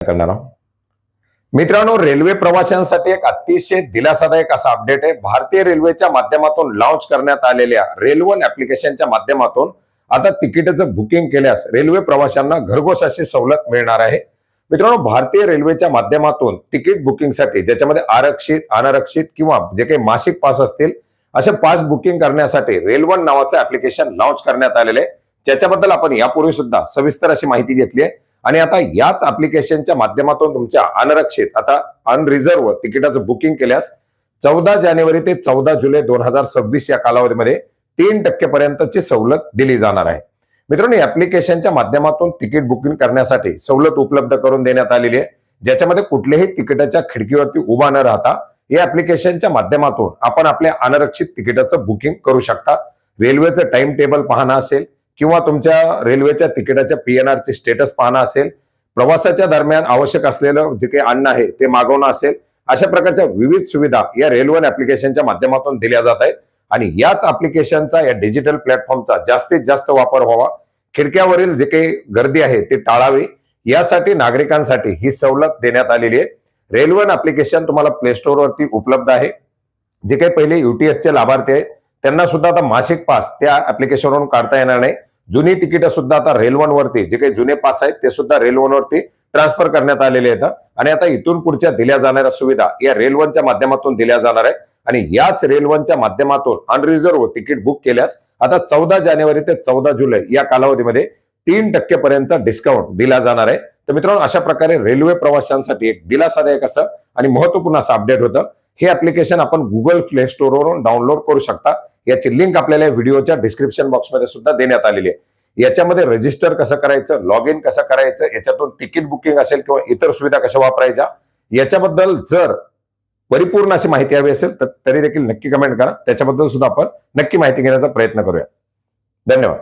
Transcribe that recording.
करणार आहोत। मित्रांनो, रेल्वे प्रवाशांसाठी एक अतिशय दिलासादायक असा अपडेट आहे। भारतीय रेल्वेच्या माध्यमातून लॉन्च करण्यात आलेल्या रेलवन ऍप्लिकेशनच्या माध्यमातून आता तिकिटाचं बुकिंग केल्यास रेल्वे प्रवाशांना घरपोच अशी सवलत मिळणार आहे। मित्रांनो, भारतीय रेल्वेच्या माध्यमातून तिकीट बुकिंगसाठी ज्याच्यामध्ये आरक्षित, अनारक्षित किंवा जे काही मासिक पास असतील असे पास बुकिंग करण्यासाठी रेलवन नावाचं ऍप्लिकेशन लॉन्च करण्यात आलेले आहे, ज्याच्याबद्दल आपण यापूर्वी सुद्धा सविस्तर अशी माहिती घेतली आहे। आणि आता याच ऍप्लिकेशनच्या माध्यमातून तुमच्या अनारक्षित आता अनरिझर्व तिकिटाचं बुकिंग केल्यास 14 जानेवारी ते 14 जुलै 2026 या कालावधीमध्ये 3% पर्यंतची सवलत दिली जाणार आहे। मित्रांनो, ऍप्लिकेशनच्या माध्यमातून तिकीट बुकिंग करण्यासाठी सवलत उपलब्ध करून देण्यात आलेली आहे, ज्याच्यामध्ये कुठल्याही तिकिटाच्या खिडकीवरती उभा न राहता या ऍप्लिकेशनच्या माध्यमातून आपण आपल्या अनारक्षित तिकिटाचं बुकिंग करू शकता। रेल्वेचं टाइम टेबल पाहणं असेल किंवा तुमच्या रेल्वेच्या तिकिटाच्या PNR चे स्टेटस पाहणं असेल, प्रवासाच्या दरम्यान आवश्यक असलेलं जे काही अन्न आहे ते मागवणं असेल, अशा प्रकारच्या विविध सुविधा या रेल्वे ऍप्लिकेशनच्या माध्यमातून दिल्या जात आहेत। आणि याच ऍप्लिकेशनचा या डिजिटल प्लॅटफॉर्मचा जास्तीत जास्त वापर व्हावा, खिडक्यावरील जे काही गर्दी आहे ते टाळावी, यासाठी नागरिकांसाठी ही सवलत देण्यात आलेली आहे। रेल्वे ऍप्लिकेशन तुम्हाला प्ले स्टोअर वरती उपलब्ध आहे। जे काही पहिले UTS चे लाभार्थी आहेत त्यांना सुद्धा आता मासिक पास त्या ऍप्लिकेशनवरून काढता येणार नाही। जुनी तिकीट सुद्धा आता रेलवन वरती जे काही जुने पास आहेत ते सुद्धा रेलवन वरती ट्रान्सफर करण्यात आलेले आहेत आणि आता इथून पुढच्या दिल्या जाणाऱ्या सुविधा या रेलवनच्या माध्यमातून दिल्या जाणार आहेत। आणि याच रेलवनच्या माध्यमातून अनरिझर्व तिकीट बुक केल्यास आता 14 जानेवारी ते 14 जुलै या कालावधीमध्ये 3% पर्यंतचा डिस्काउंट दिला जाणार आहे। तर मित्रांनो, अशा प्रकारे रेल्वे प्रवाशांसाठी एक दिलासादायक असं आणि महत्त्वपूर्ण असं अपडेट होतं। हे ऍप्लिकेशन आपण गुगल प्ले स्टोअर वरून डाउनलोड करू शकता। याची लिंक आपल्याला व्हिडिओच्या डिस्क्रिप्शन बॉक्समध्ये सुद्धा देण्यात आलेली आहे। याच्यामध्ये रजिस्टर कसं करायचं, लॉग इन कसं करायचं, याच्यातून तिकीट बुकिंग असेल किंवा इतर सुविधा कशा वापरायच्या, याच्याबद्दल जर परिपूर्ण अशी माहिती हवी असेल तर तरी देखील नक्की कमेंट करा। त्याच्याबद्दल सुद्धा आपण नक्की माहिती घेण्याचा प्रयत्न करूया। धन्यवाद।